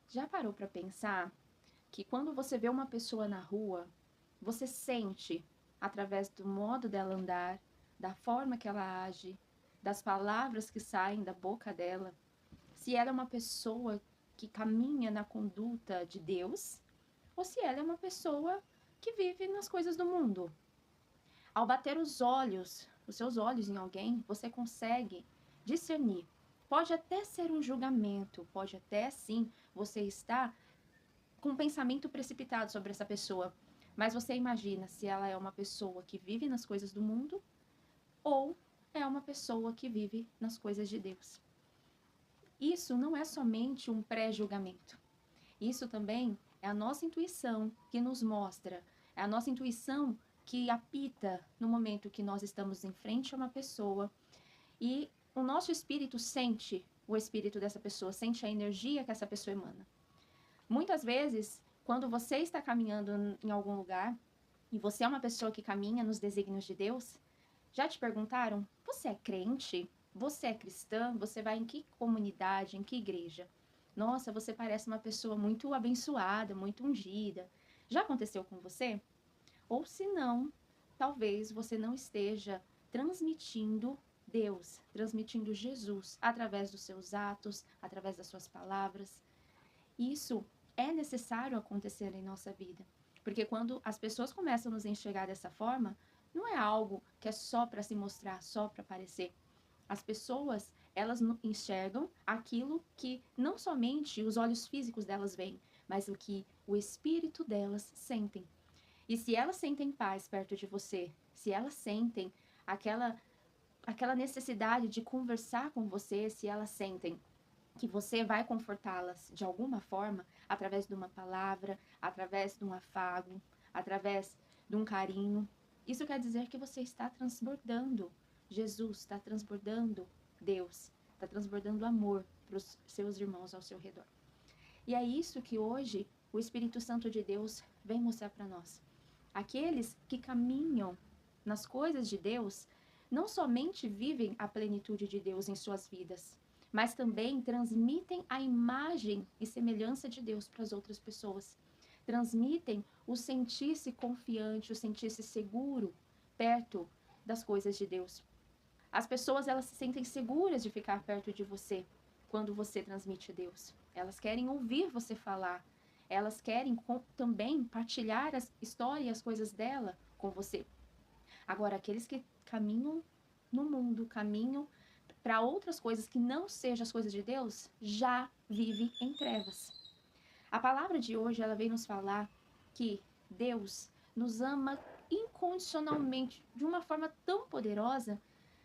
Já parou para pensar que quando você vê uma pessoa na rua, você sente, através do modo dela andar, da forma que ela age, das palavras que saem da boca dela, se ela é uma pessoa que caminha na conduta de Deus ou se ela é uma pessoa que vive nas coisas do mundo? Ao bater os seus olhos em alguém, você consegue discernir. Pode até ser um julgamento, pode até sim você estar com um pensamento precipitado sobre essa pessoa, mas você imagina se ela é uma pessoa que vive nas coisas do mundo ou é uma pessoa que vive nas coisas de Deus. Isso não é somente um pré-julgamento. Isso também é a nossa intuição que nos mostra, é a nossa intuição que apita no momento que nós estamos em frente a uma pessoa e o nosso espírito sente o espírito dessa pessoa, sente a energia que essa pessoa emana. Muitas vezes, quando você está caminhando em algum lugar e você é uma pessoa que caminha nos desígnios de Deus, já te perguntaram: você é crente? Você é cristã? Você vai em que comunidade? Em que igreja? Nossa, você parece uma pessoa muito abençoada, muito ungida. Já aconteceu com você? Ou se não, talvez você não esteja transmitindo Deus, transmitindo Jesus através dos seus atos, através das suas palavras. Isso é necessário acontecer em nossa vida. Porque quando as pessoas começam a nos enxergar dessa forma, não é algo que é só para se mostrar, só para aparecer. As pessoas, elas enxergam aquilo que não somente os olhos físicos delas veem, mas o que o espírito delas sentem. E se elas sentem paz perto de você, se elas sentem aquela necessidade de conversar com você, se elas sentem que você vai confortá-las de alguma forma, através de uma palavra, através de um afago, através de um carinho. Isso quer dizer que você está transbordando Jesus, está transbordando Deus, está transbordando amor para os seus irmãos ao seu redor. E é isso que hoje o Espírito Santo de Deus vem mostrar para nós. Aqueles que caminham nas coisas de Deus não somente vivem a plenitude de Deus em suas vidas, mas também transmitem a imagem e semelhança de Deus para as outras pessoas. Transmitem o sentir-se confiante, o sentir-se seguro perto das coisas de Deus. As pessoas, elas se sentem seguras de ficar perto de você quando você transmite Deus. Elas querem ouvir você falar. Elas querem também partilhar as histórias e as coisas dela com você. Agora, aqueles que caminham no mundo, caminham para outras coisas que não sejam as coisas de Deus, já vive em trevas. A palavra de hoje, ela vem nos falar que Deus nos ama incondicionalmente, de uma forma tão poderosa,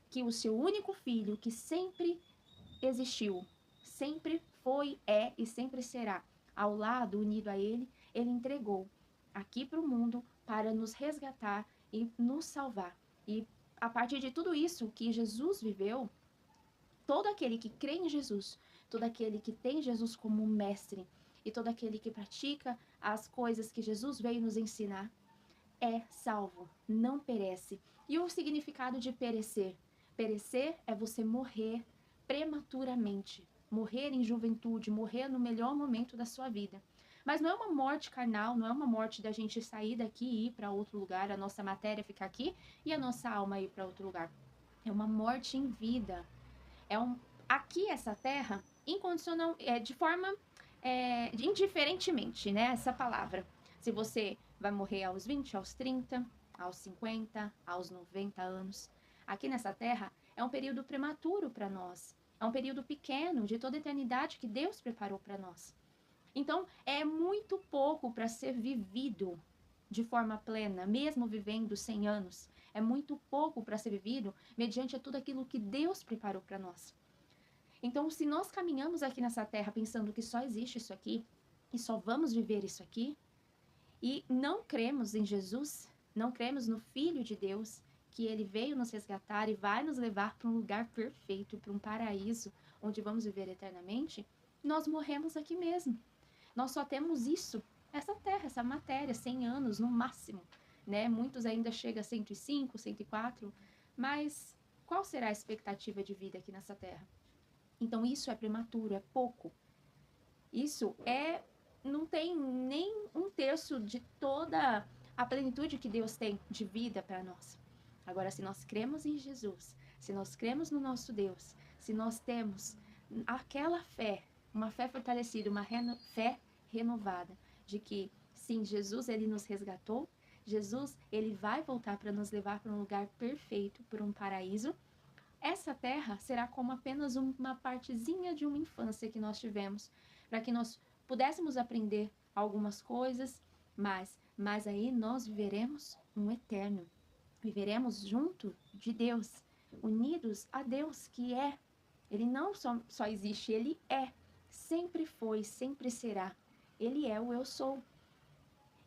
que o seu único filho, que sempre existiu, sempre foi, é e sempre será, ao lado, unido a ele, ele entregou aqui para o mundo para nos resgatar e nos salvar. E a partir de tudo isso que Jesus viveu, todo aquele que crê em Jesus, todo aquele que tem Jesus como mestre e todo aquele que pratica as coisas que Jesus veio nos ensinar, é salvo, não perece. E o significado de perecer? Perecer é você morrer prematuramente, morrer em juventude, morrer no melhor momento da sua vida. Mas não é uma morte carnal, não é uma morte da gente sair daqui e ir para outro lugar, a nossa matéria ficar aqui e a nossa alma ir para outro lugar. É uma morte em vida. Aqui essa terra, incondicional, de forma indiferentemente, né? Essa palavra. Se você vai morrer aos 20, aos 30, aos 50, aos 90 anos. Aqui nessa terra é um período prematuro para nós. É um período pequeno de toda a eternidade que Deus preparou para nós. Então, é muito pouco para ser vivido de forma plena, mesmo vivendo 100 anos. É muito pouco para ser vivido mediante tudo aquilo que Deus preparou para nós. Então, se nós caminhamos aqui nessa terra pensando que só existe isso aqui, e só vamos viver isso aqui, e não cremos em Jesus, não cremos no Filho de Deus, que ele veio nos resgatar e vai nos levar para um lugar perfeito, para um paraíso, onde vamos viver eternamente, nós morremos aqui mesmo. Nós só temos isso, essa terra, essa matéria, 100 anos no máximo, né? Muitos ainda chegam a 105, 104, mas qual será a expectativa de vida aqui nessa terra? Então isso é prematuro, é pouco. Isso não tem nem um terço de toda a plenitude que Deus tem de vida para nós. Agora, se nós cremos em Jesus, se nós cremos no nosso Deus, se nós temos aquela fé, uma fé fortalecida, uma fé renovada, de que sim, Jesus, ele nos resgatou, Jesus, ele vai voltar para nos levar para um lugar perfeito, para um paraíso. Essa terra será como apenas uma partezinha de uma infância que nós tivemos, para que nós pudéssemos aprender algumas coisas, mas aí nós viveremos um eterno. Viveremos junto de Deus, unidos a Deus, que é. Ele não só existe, ele é. Sempre foi, sempre será. Ele é o eu sou.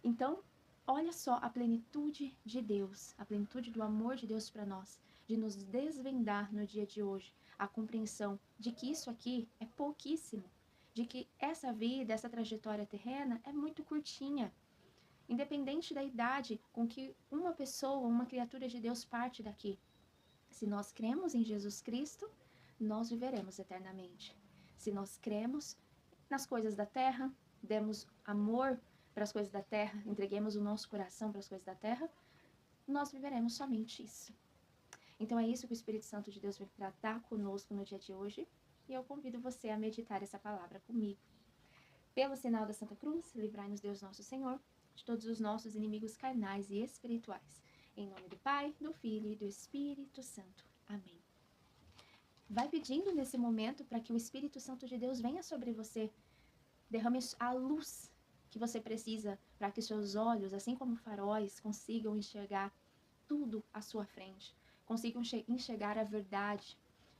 Então, olha só a plenitude de Deus, a plenitude do amor de Deus para nós, de nos desvendar no dia de hoje a compreensão de que isso aqui é pouquíssimo, de que essa vida, essa trajetória terrena é muito curtinha. Independente da idade com que uma pessoa, uma criatura de Deus parte daqui. Se nós cremos em Jesus Cristo, nós viveremos eternamente. Se nós cremos nas coisas da terra, demos amor para as coisas da terra, entreguemos o nosso coração para as coisas da terra, nós viveremos somente isso. Então é isso que o Espírito Santo de Deus vem tratar conosco no dia de hoje, e eu convido você a meditar essa palavra comigo. Pelo sinal da Santa Cruz, livrai-nos Deus nosso Senhor de todos os nossos inimigos carnais e espirituais. Em nome do Pai, do Filho e do Espírito Santo. Amém. Vai pedindo nesse momento para que o Espírito Santo de Deus venha sobre você, derrame a luz que você precisa para que seus olhos, assim como faróis, consigam enxergar tudo à sua frente, consigam enxergar a verdade.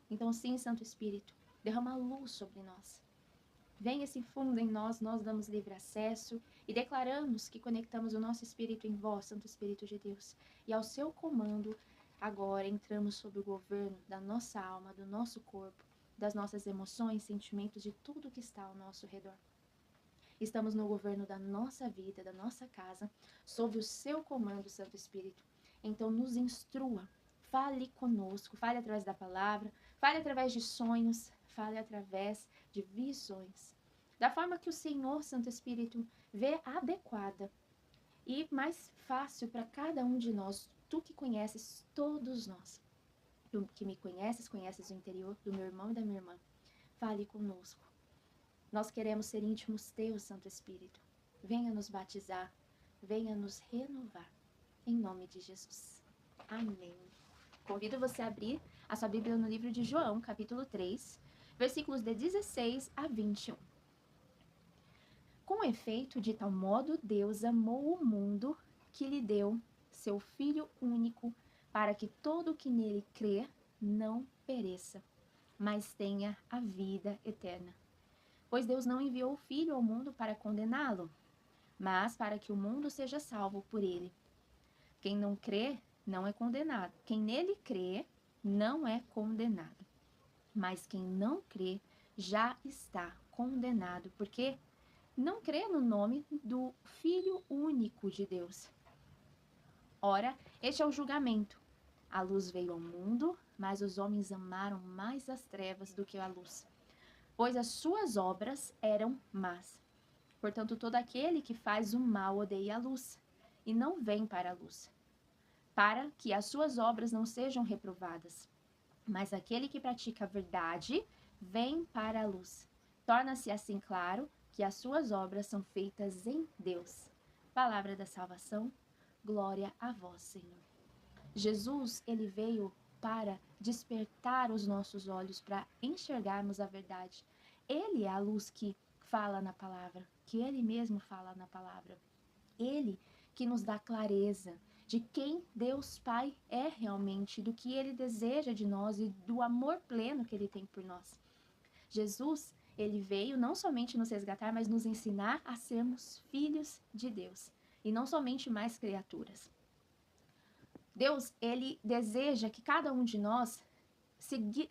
Então, sim, Santo Espírito, derrama a luz sobre nós. Venha e se funda em nós, nós damos livre acesso e declaramos que conectamos o nosso espírito em vós, Santo Espírito de Deus. E ao seu comando, agora entramos sob o governo da nossa alma, do nosso corpo, das nossas emoções, sentimentos, de tudo que está ao nosso redor. Estamos no governo da nossa vida, da nossa casa, sob o seu comando, Santo Espírito. Então nos instrua, fale conosco, fale através da palavra, fale através de sonhos, fale através de visões. Da forma que o Senhor, Santo Espírito, vê adequada e mais fácil para cada um de nós. Tu que conheces todos nós. Tu que me conheces, conheces o interior do meu irmão e da minha irmã. Fale conosco. Nós queremos ser íntimos teus, Santo Espírito. Venha nos batizar, venha nos renovar. Em nome de Jesus. Amém. Convido você a abrir a sua Bíblia no livro de João, capítulo 3, versículos de 16 a 21. Com efeito, de tal modo Deus amou o mundo que lhe deu seu Filho único, para que todo o que nele crê não pereça, mas tenha a vida eterna. Pois Deus não enviou o Filho ao mundo para condená-lo, mas para que o mundo seja salvo por ele. Quem não crê não é condenado. Quem nele crê não é condenado. Mas quem não crê já está condenado, porque não crê no nome do Filho único de Deus. Ora, este é o julgamento. A luz veio ao mundo, mas os homens amaram mais as trevas do que a luz, pois as suas obras eram más. Portanto, todo aquele que faz o mal odeia a luz, e não vem para a luz, para que as suas obras não sejam reprovadas. Mas aquele que pratica a verdade vem para a luz. Torna-se assim claro que as suas obras são feitas em Deus. Palavra da salvação, glória a vós, Senhor. Jesus, ele veio para despertar os nossos olhos, para enxergarmos a verdade. Ele é a luz que fala na palavra, que ele mesmo fala na palavra. Ele que nos dá clareza de quem Deus Pai é realmente, do que ele deseja de nós e do amor pleno que ele tem por nós. Jesus, ele veio não somente nos resgatar, mas nos ensinar a sermos filhos de Deus e não somente mais criaturas. Deus, ele deseja que cada um de nós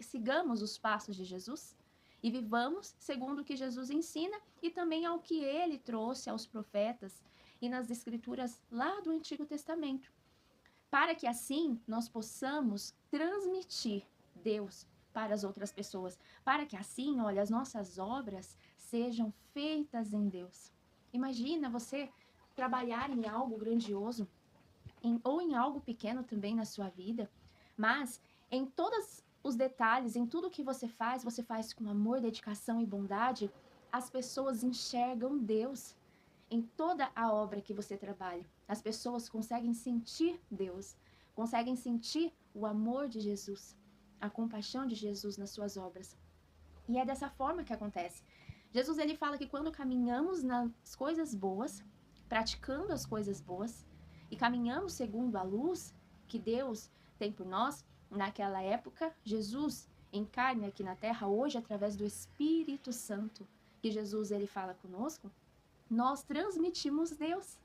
sigamos os passos de Jesus e vivamos segundo o que Jesus ensina e também ao que ele trouxe aos profetas e nas escrituras lá do Antigo Testamento, para que assim nós possamos transmitir Deus para as outras pessoas, para que assim, olha, as nossas obras sejam feitas em Deus. Imagina você trabalhar em algo grandioso, ou em algo pequeno também na sua vida, mas em todos os detalhes, em tudo que você faz com amor, dedicação e bondade, as pessoas enxergam Deus em toda a obra que você trabalha. As pessoas conseguem sentir Deus, conseguem sentir o amor de Jesus, a compaixão de Jesus nas suas obras. E é dessa forma que acontece. Jesus, ele fala que quando caminhamos nas coisas boas, praticando as coisas boas, e caminhamos segundo a luz que Deus tem por nós, naquela época, Jesus encarna aqui na terra hoje através do Espírito Santo, que Jesus, ele fala conosco, nós transmitimos Deus.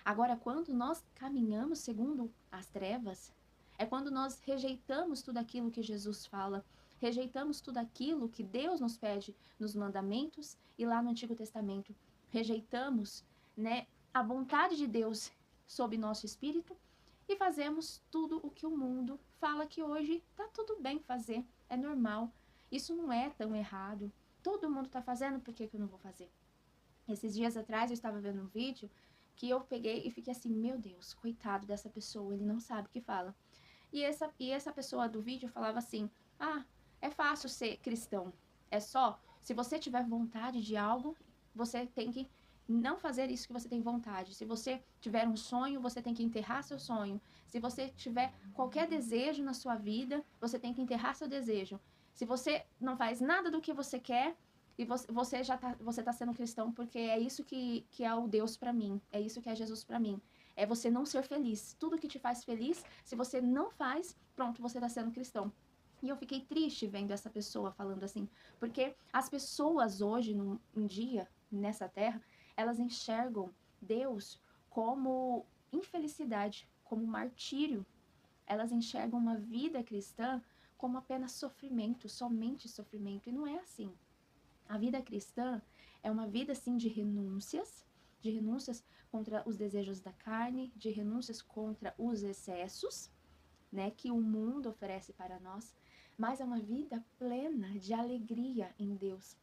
Agora, quando nós caminhamos segundo as trevas, é quando nós rejeitamos tudo aquilo que Jesus fala, rejeitamos tudo aquilo que Deus nos pede nos mandamentos e lá no Antigo Testamento. Rejeitamos, né, a vontade de Deus sob nosso espírito e fazemos tudo o que o mundo fala que hoje tá tudo bem fazer, é normal. Isso não é tão errado. Todo mundo tá fazendo, por que eu não vou fazer? Esses dias atrás eu estava vendo um vídeo que eu peguei e fiquei assim, meu Deus, coitado dessa pessoa, ele não sabe o que fala. E essa pessoa do vídeo falava assim, é fácil ser cristão, é só, se você tiver vontade de algo, você tem que não fazer isso que você tem vontade. Se você tiver um sonho, você tem que enterrar seu sonho. Se você tiver qualquer desejo na sua vida, você tem que enterrar seu desejo. Se você não faz nada do que você quer, e você tá sendo cristão porque é isso que é o Deus para mim, é isso que é Jesus para mim. É você não ser feliz. Tudo que te faz feliz, se você não faz, pronto, você tá sendo cristão. E eu fiquei triste vendo essa pessoa falando assim, porque as pessoas hoje, um dia, nessa terra, elas enxergam Deus como infelicidade, como martírio. Elas enxergam uma vida cristã como apenas sofrimento, somente sofrimento. E não é assim. A vida cristã é uma vida, sim, de renúncias contra os desejos da carne, de renúncias contra os excessos, né, que o mundo oferece para nós, mas é uma vida plena de alegria em Deus.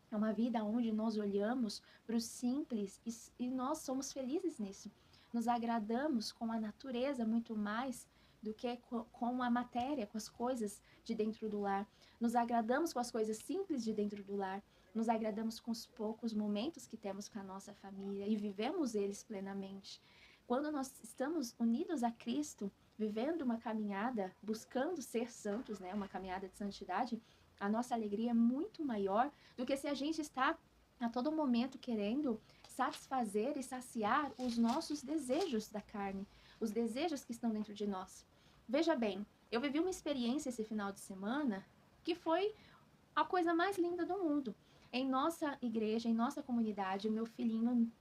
É uma vida onde nós olhamos para o simples e nós somos felizes nisso. Nos agradamos com a natureza muito mais do que com a matéria, com as coisas de dentro do lar. Nos agradamos com as coisas simples de dentro do lar. Nos agradamos com os poucos momentos que temos com a nossa família e vivemos eles plenamente. Quando nós estamos unidos a Cristo, vivendo uma caminhada, buscando ser santos, né, uma caminhada de santidade, a nossa alegria é muito maior do que se a gente está a todo momento querendo satisfazer e saciar os nossos desejos da carne, os desejos que estão dentro de nós. Veja bem, eu vivi uma experiência esse final de semana que foi a coisa mais linda do mundo. Em nossa igreja, em nossa comunidade, o meu filhinho,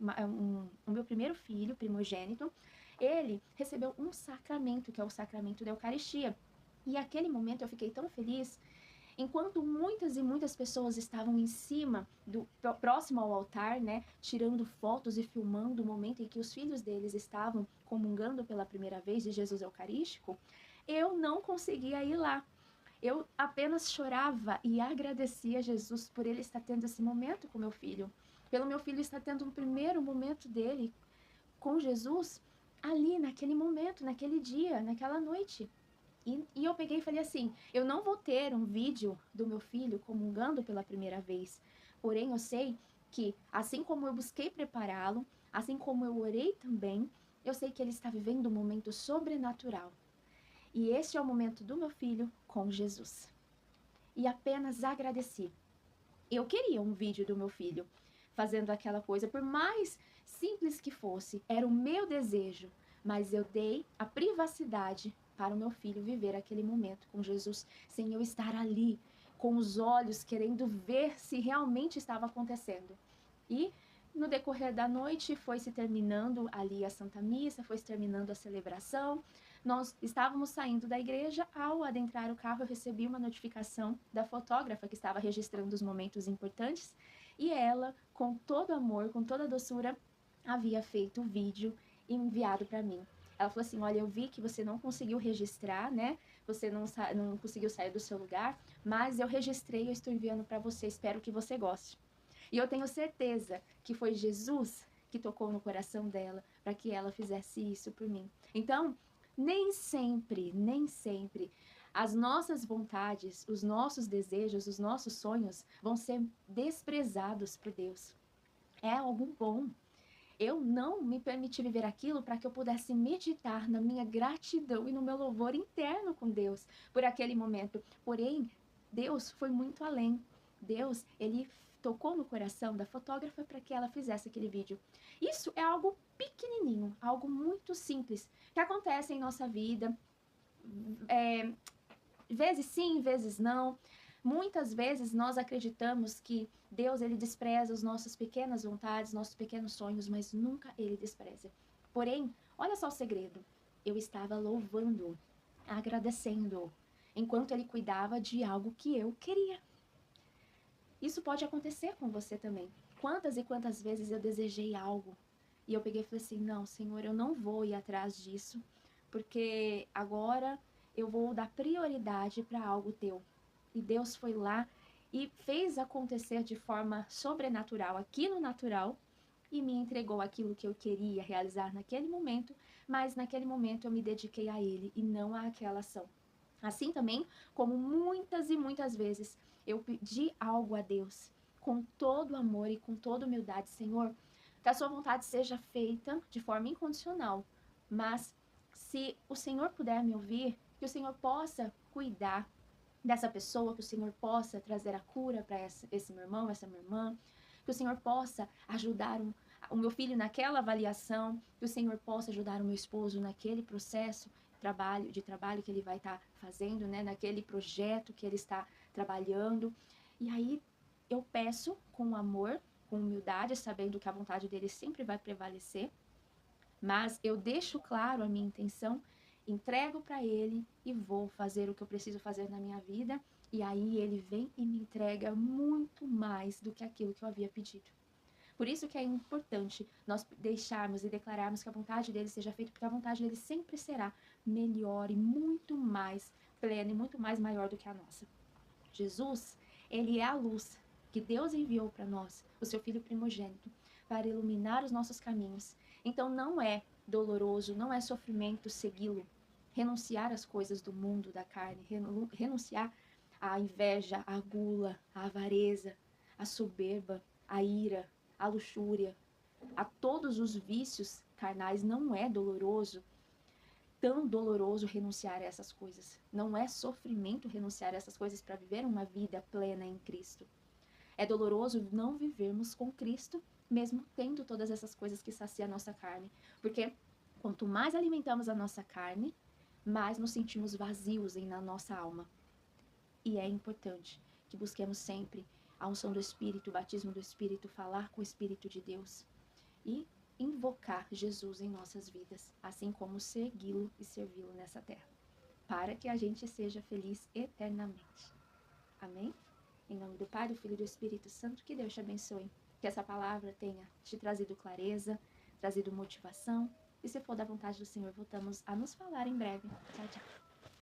o meu primeiro filho, primogênito, ele recebeu um sacramento, que é o sacramento da Eucaristia. E aquele momento eu fiquei tão feliz. Enquanto muitas e muitas pessoas estavam em cima, próximo ao altar, né, tirando fotos e filmando o momento em que os filhos deles estavam comungando pela primeira vez de Jesus Eucarístico, eu não conseguia ir lá. Eu apenas chorava e agradecia a Jesus por ele estar tendo esse momento com meu filho, pelo meu filho estar tendo um primeiro momento dele com Jesus ali, naquele momento, naquele dia, naquela noite. E eu peguei e falei assim, eu não vou ter um vídeo do meu filho comungando pela primeira vez, porém eu sei que, assim como eu busquei prepará-lo, assim como eu orei também, eu sei que ele está vivendo um momento sobrenatural. E este é o momento do meu filho com Jesus. E apenas agradeci. Eu queria um vídeo do meu filho fazendo aquela coisa, por mais simples que fosse, era o meu desejo, mas eu dei a privacidade para o meu filho viver aquele momento com Jesus, sem eu estar ali, com os olhos, querendo ver se realmente estava acontecendo. E no decorrer da noite foi se terminando ali a Santa Missa, foi se terminando a celebração. Nós estávamos saindo da igreja, ao adentrar o carro eu recebi uma notificação da fotógrafa que estava registrando os momentos importantes e ela, com todo amor, com toda doçura, havia feito o vídeo e enviado para mim. Ela falou assim, olha, eu vi que você não conseguiu registrar, né? Você não conseguiu sair do seu lugar, mas eu registrei, eu estou enviando para você, espero que você goste. E eu tenho certeza que foi Jesus que tocou no coração dela para que ela fizesse isso por mim. Então, nem sempre as nossas vontades, os nossos desejos, os nossos sonhos vão ser desprezados por Deus. É algo bom. Eu não me permiti viver aquilo para que eu pudesse meditar na minha gratidão e no meu louvor interno com Deus por aquele momento. Porém, Deus foi muito além. Deus, ele tocou no coração da fotógrafa para que ela fizesse aquele vídeo. Isso é algo pequenininho, algo muito simples que acontece em nossa vida. Vezes sim, vezes não. Muitas vezes nós acreditamos que Deus ele despreza as nossas pequenas vontades, nossos pequenos sonhos, mas nunca ele despreza. Porém, olha só o segredo. Eu estava louvando, agradecendo, enquanto ele cuidava de algo que eu queria. Isso pode acontecer com você também. Quantas e quantas vezes eu desejei algo e eu peguei e falei assim: não, Senhor, eu não vou ir atrás disso, porque agora eu vou dar prioridade para algo teu. E Deus foi lá e fez acontecer de forma sobrenatural, aqui no natural, e me entregou aquilo que eu queria realizar naquele momento, mas naquele momento eu me dediquei a Ele e não àquela ação. Assim também, como muitas e muitas vezes eu pedi algo a Deus com todo amor e com toda humildade: Senhor, que a sua vontade seja feita de forma incondicional, mas se o Senhor puder me ouvir, que o Senhor possa cuidar dessa pessoa, que o Senhor possa trazer a cura para esse meu irmão, essa minha irmã, que o Senhor possa ajudar o meu filho naquela avaliação, que o Senhor possa ajudar o meu esposo naquele processo de trabalho que ele vai estar fazendo, né, naquele projeto que ele está trabalhando. E aí eu peço com amor, com humildade, sabendo que a vontade dele sempre vai prevalecer, mas eu deixo claro a minha intenção, entrego para ele e vou fazer o que eu preciso fazer na minha vida. E aí ele vem e me entrega muito mais do que aquilo que eu havia pedido. Por isso que é importante nós deixarmos e declararmos que a vontade dele seja feita, porque a vontade dele sempre será melhor e muito mais plena e muito mais maior do que a nossa. Jesus, ele é a luz que Deus enviou para nós, o seu Filho primogênito, para iluminar os nossos caminhos. Então não é doloroso, não é sofrimento segui-lo, renunciar às coisas do mundo, da carne, renunciar à inveja, à gula, à avareza, à soberba, à ira, à luxúria, a todos os vícios carnais. Não é doloroso, tão doloroso renunciar a essas coisas. Não é sofrimento renunciar a essas coisas para viver uma vida plena em Cristo. É doloroso não vivermos com Cristo, mesmo tendo todas essas coisas que saciam a nossa carne. Porque quanto mais alimentamos a nossa carne, mais nos sentimos vazios na nossa alma. E é importante que busquemos sempre a unção do Espírito, o batismo do Espírito, falar com o Espírito de Deus e invocar Jesus em nossas vidas, assim como segui-lo e servi-lo nessa terra, para que a gente seja feliz eternamente. Amém? Em nome do Pai, do Filho e do Espírito Santo, que Deus te abençoe. Que essa palavra tenha te trazido clareza, trazido motivação. E se for da vontade do Senhor, voltamos a nos falar em breve. Tchau, tchau.